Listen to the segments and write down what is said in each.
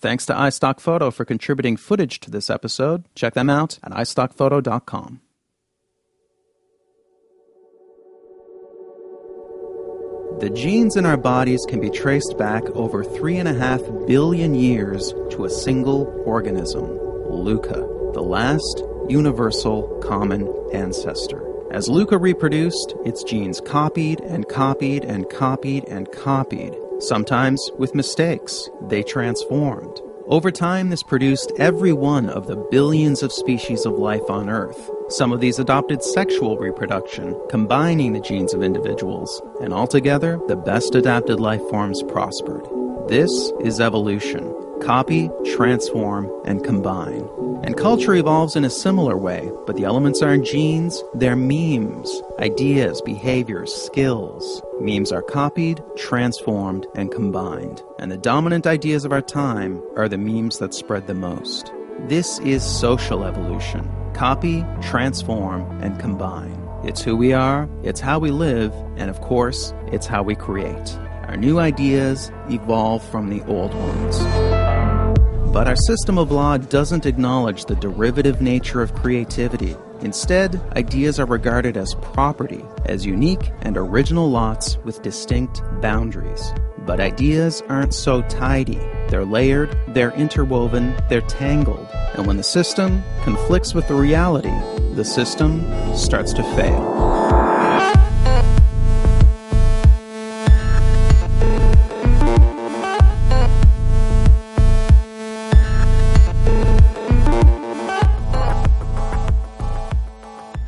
Thanks to iStockPhoto for contributing footage to this episode. Check them out at iStockPhoto.com. The genes in our bodies can be traced back over 3.5 billion years to a single organism, Luca, the last universal common ancestor. As Luca reproduced, its genes copied and copied and copied and copied. Sometimes with mistakes, they transformed. Over time, this produced every one of the billions of species of life on Earth. Some of these adopted sexual reproduction, combining the genes of individuals, and altogether, the best adapted life forms prospered. This is evolution. Copy, transform, and combine. And culture evolves in a similar way, but the elements aren't genes, they're memes, ideas, behaviors, skills. Memes are copied, transformed, and combined. And the dominant ideas of our time are the memes that spread the most. This is social evolution. Copy, transform, and combine. It's who we are, it's how we live, and of course, it's how we create. Our new ideas evolve from the old ones. But our system of law doesn't acknowledge the derivative nature of creativity. Instead, ideas are regarded as property, as unique and original lots with distinct boundaries. But ideas aren't so tidy. They're layered, they're interwoven, they're tangled. And when the system conflicts with the reality, the system starts to fail.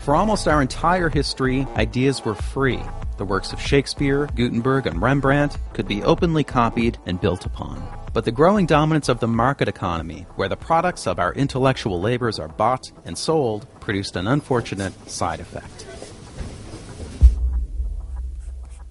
For almost our entire history, ideas were free. The works of Shakespeare, Gutenberg, and Rembrandt could be openly copied and built upon. But the growing dominance of the market economy, where the products of our intellectual labors are bought and sold, produced an unfortunate side effect.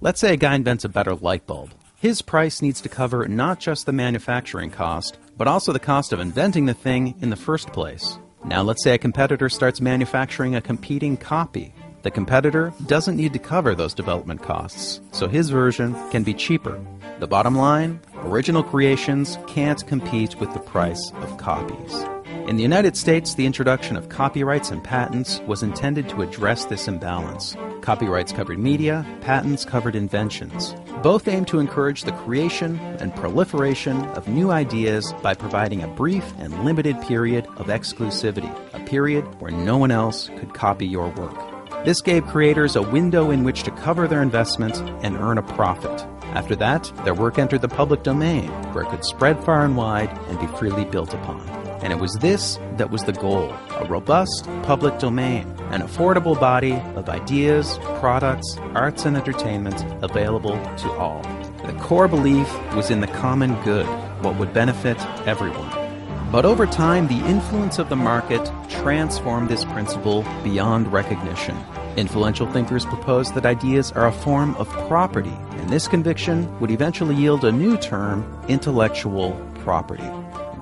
Let's say a guy invents a better light bulb. His price needs to cover not just the manufacturing cost, but also the cost of inventing the thing in the first place. Now let's say a competitor starts manufacturing a competing copy. The competitor doesn't need to cover those development costs, so his version can be cheaper. The bottom line, original creations can't compete with the price of copies. In the United States, the introduction of copyrights and patents was intended to address this imbalance. Copyrights covered media, patents covered inventions. Both aim to encourage the creation and proliferation of new ideas by providing a brief and limited period of exclusivity, a period where no one else could copy your work. This gave creators a window in which to cover their investment and earn a profit. After that, their work entered the public domain, where it could spread far and wide and be freely built upon. And it was this that was the goal, a robust public domain, an affordable body of ideas, products, arts, and entertainment available to all. The core belief was in the common good, what would benefit everyone. But over time, the influence of the market transformed this principle beyond recognition. Influential thinkers proposed that ideas are a form of property, and this conviction would eventually yield a new term, intellectual property.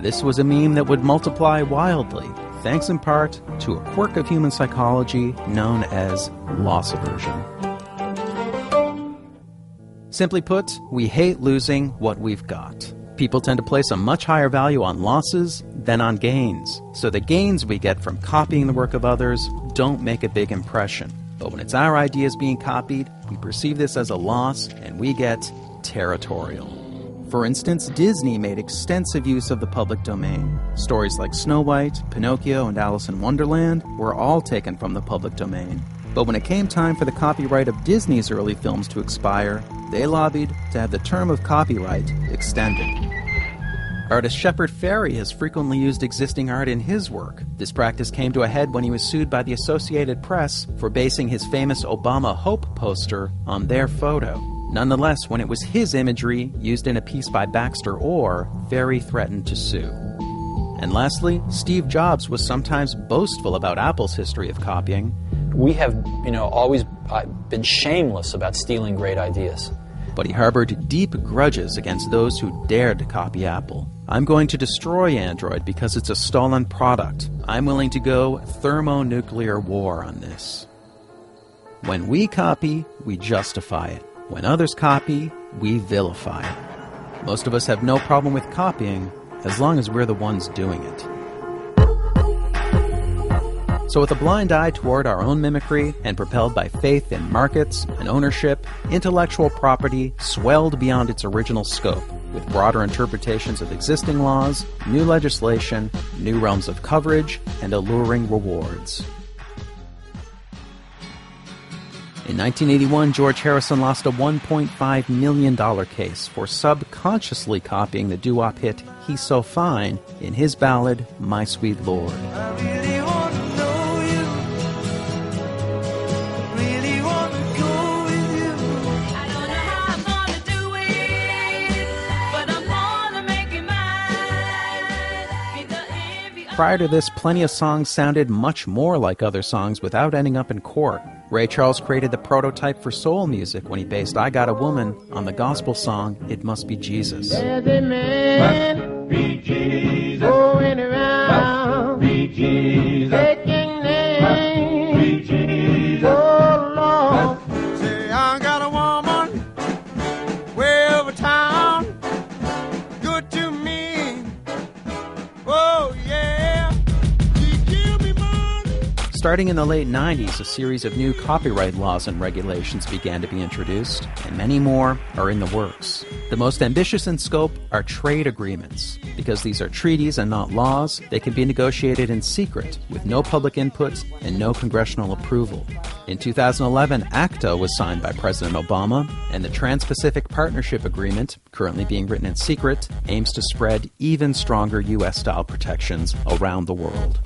This was a meme that would multiply wildly, thanks in part to a quirk of human psychology known as loss aversion. Simply put, we hate losing what we've got. People tend to place a much higher value on losses than on gains, so the gains we get from copying the work of others don't make a big impression. But when it's our ideas being copied, we perceive this as a loss and we get territorial. For instance, Disney made extensive use of the public domain. Stories like Snow White, Pinocchio, and Alice in Wonderland were all taken from the public domain. But when it came time for the copyright of Disney's early films to expire, they lobbied to have the term of copyright extended. Artist Shepard Fairey has frequently used existing art in his work. This practice came to a head when he was sued by the Associated Press for basing his famous Obama Hope poster on their photo. Nonetheless, when it was his imagery used in a piece by Baxter Orr, Fairey threatened to sue. And lastly, Steve Jobs was sometimes boastful about Apple's history of copying. We have, always been shameless about stealing great ideas. But he harbored deep grudges against those who dared to copy Apple. I'm going to destroy Android because it's a stolen product. I'm willing to go thermonuclear war on this. When we copy, we justify it. When others copy, we vilify it. Most of us have no problem with copying, as long as we're the ones doing it. So with a blind eye toward our own mimicry and propelled by faith in markets and ownership, intellectual property swelled beyond its original scope, with broader interpretations of existing laws, new legislation, new realms of coverage, and alluring rewards. In 1981, George Harrison lost a $1.5 million case for subconsciously copying the doo-wop hit He's So Fine in his ballad, My Sweet Lord. Prior to this, plenty of songs sounded much more like other songs without ending up in court. Ray Charles created the prototype for soul music when he based I Got a Woman on the gospel song It Must Be Jesus. There's a man must be Jesus, going around, must be Jesus, taking names, must be Jesus, oh Lord. Say I got a woman way over town, good to me, oh yeah. Starting in the late 90s, a series of new copyright laws and regulations began to be introduced, and many more are in the works. The most ambitious in scope are trade agreements. Because these are treaties and not laws, they can be negotiated in secret, with no public input and no congressional approval. In 2011, ACTA was signed by President Obama, and the Trans-Pacific Partnership Agreement, currently being written in secret, aims to spread even stronger U.S.-style protections around the world.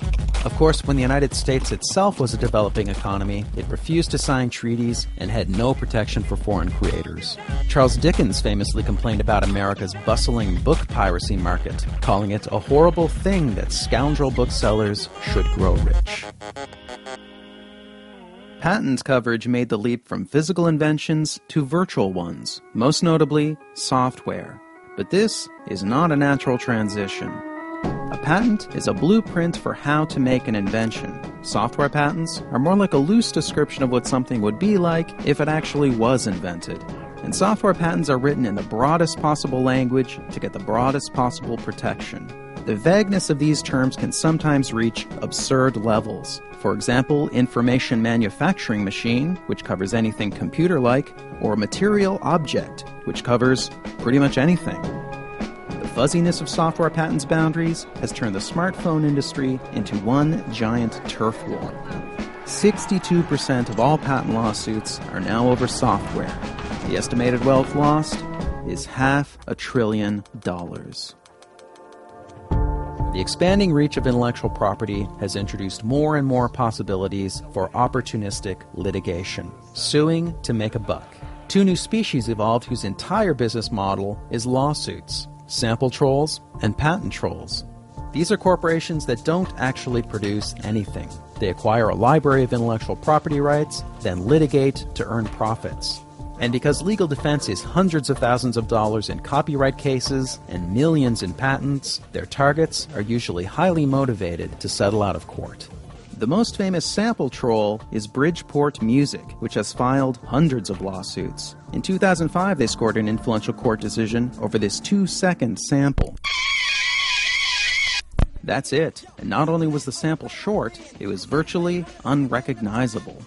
Of course, when the United States itself was a developing economy, it refused to sign treaties and had no protection for foreign creators. Charles Dickens famously complained about America's bustling book piracy market, calling it a horrible thing that scoundrel booksellers should grow rich. Patent coverage made the leap from physical inventions to virtual ones, most notably software. But this is not a natural transition. A patent is a blueprint for how to make an invention. Software patents are more like a loose description of what something would be like if it actually was invented. And software patents are written in the broadest possible language to get the broadest possible protection. The vagueness of these terms can sometimes reach absurd levels. For example, information manufacturing machine, which covers anything computer-like, or material object, which covers pretty much anything. The fuzziness of software patents boundaries has turned the smartphone industry into one giant turf war. 62% of all patent lawsuits are now over software. The estimated wealth lost is $500 billion. The expanding reach of intellectual property has introduced more and more possibilities for opportunistic litigation, suing to make a buck. Two new species evolved whose entire business model is lawsuits: sample trolls and patent trolls. These are corporations that don't actually produce anything. They acquire a library of intellectual property rights, then litigate to earn profits. And because legal defense is hundreds of thousands of dollars in copyright cases and millions in patents, their targets are usually highly motivated to settle out of court. The most famous sample troll is Bridgeport Music, which has filed hundreds of lawsuits. In 2005, they scored an influential court decision over this 2-second sample. That's it. And not only was the sample short, it was virtually unrecognizable.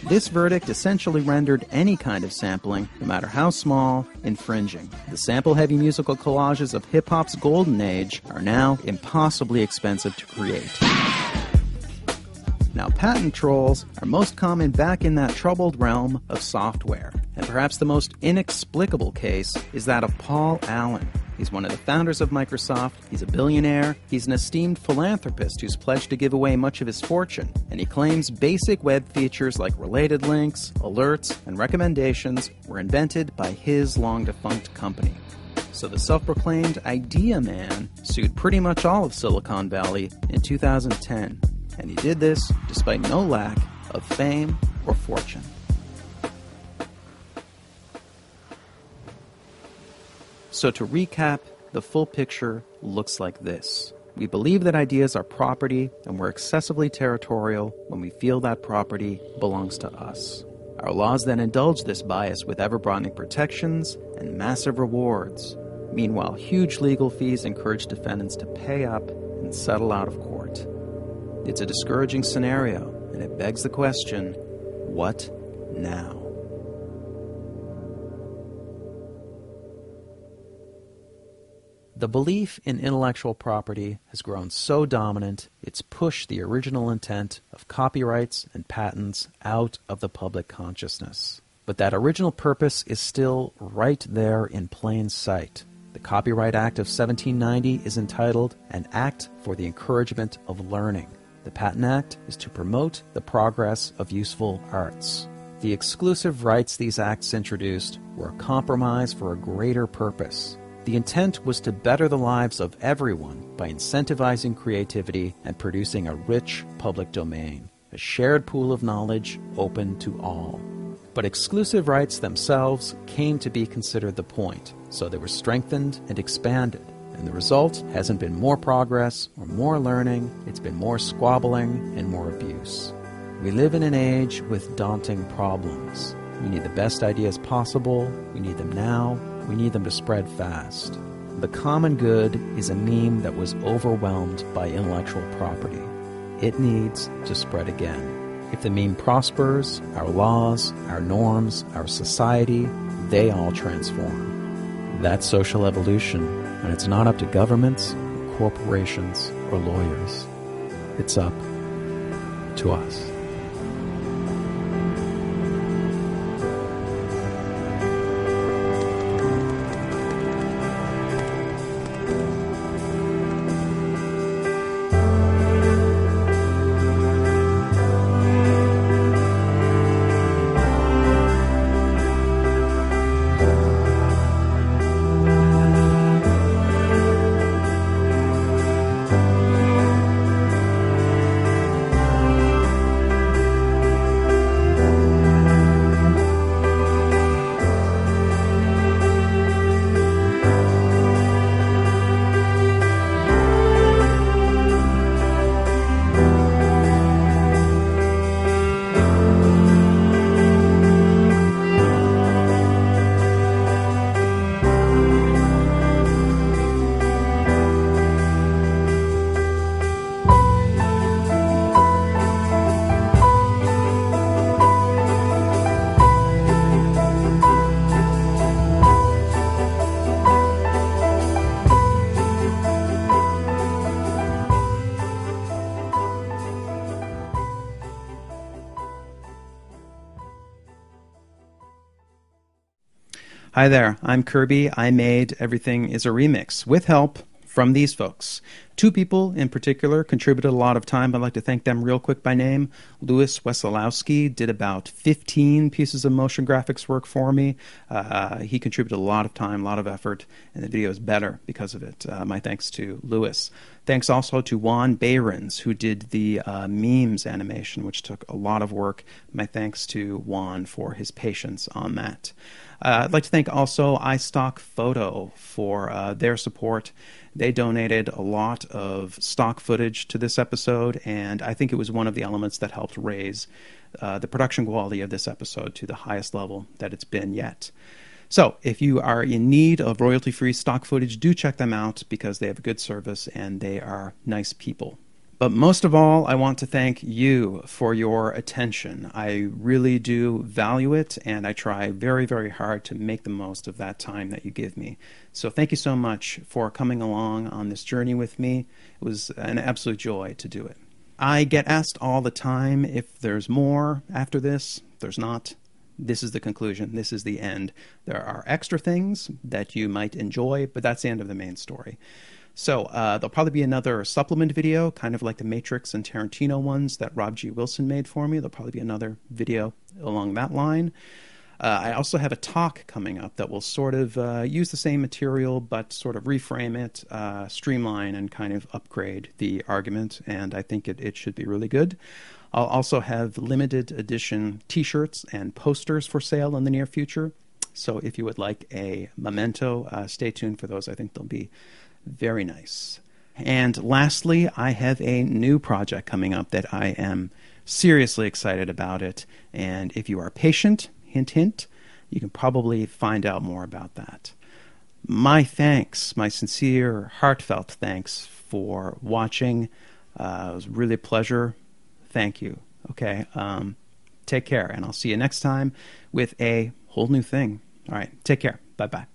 This verdict essentially rendered any kind of sampling, no matter how small, infringing. The sample-heavy musical collages of hip-hop's golden age are now impossibly expensive to create. Now, patent trolls are most common back in that troubled realm of software. And perhaps the most inexplicable case is that of Paul Allen. He's one of the founders of Microsoft, he's a billionaire, he's an esteemed philanthropist who's pledged to give away much of his fortune, and he claims basic web features like related links, alerts, and recommendations were invented by his long-defunct company. So the self-proclaimed idea man sued pretty much all of Silicon Valley in 2010, and he did this despite no lack of fame or fortune. So to recap, the full picture looks like this. We believe that ideas are property, and we're excessively territorial when we feel that property belongs to us. Our laws then indulge this bias with ever-broadening protections and massive rewards. Meanwhile, huge legal fees encourage defendants to pay up and settle out of court. It's a discouraging scenario, and it begs the question, what now? The belief in intellectual property has grown so dominant, it's pushed the original intent of copyrights and patents out of the public consciousness. But that original purpose is still right there in plain sight. The Copyright Act of 1790 is entitled An Act for the Encouragement of Learning. The Patent Act is to promote the progress of useful arts. The exclusive rights these acts introduced were a compromise for a greater purpose. The intent was to better the lives of everyone by incentivizing creativity and producing a rich public domain, a shared pool of knowledge open to all. But exclusive rights themselves came to be considered the point, so they were strengthened and expanded. And the result hasn't been more progress or more learning, it's been more squabbling and more abuse. We live in an age with daunting problems. We need the best ideas possible, we need them now, we need them to spread fast. The common good is a meme that was overwhelmed by intellectual property. It needs to spread again. If the meme prospers, our laws, our norms, our society, they all transform. That's social evolution, and it's not up to governments, or corporations, or lawyers. It's up to us. Hi there, I'm Kirby. I made Everything is a Remix with help from these folks. Two people in particular contributed a lot of time. I'd like to thank them real quick by name. Louis Wesolowski did about 15 pieces of motion graphics work for me. He contributed a lot of time, a lot of effort, and the video is better because of it. My thanks to Louis. Thanks also to Juan Behrens, who did the memes animation, which took a lot of work. My thanks to Juan for his patience on that. I'd like to thank also iStock Photo for their support. They donated a lot of stock footage to this episode, and I think it was one of the elements that helped raise the production quality of this episode to the highest level that it's been yet. So if you are in need of royalty-free stock footage, do check them out because they have a good service and they are nice people. But most of all, I want to thank you for your attention. I really do value it, and I try very, very hard to make the most of that time that you give me. So thank you so much for coming along on this journey with me. It was an absolute joy to do it. I get asked all the time if there's more after this. There's not. This is the conclusion. This is the end. There are extra things that you might enjoy, but that's the end of the main story. So there'll probably be another supplement video, kind of like the Matrix and Tarantino ones that Rob G. Wilson made for me. There'll probably be another video along that line. I also have a talk coming up that will sort of use the same material, but sort of reframe it, streamline, and kind of upgrade the argument, and I think it should be really good. I'll also have limited edition t-shirts and posters for sale in the near future. So if you would like a memento, stay tuned for those. I think they'll be very nice. And lastly, I have a new project coming up that I am seriously excited about it. And if you are patient, hint, hint, you can probably find out more about that. My thanks, my sincere, heartfelt thanks for watching. It was really a pleasure. Thank you. Okay. Take care, and I'll see you next time with a whole new thing. All right. Take care. Bye-bye.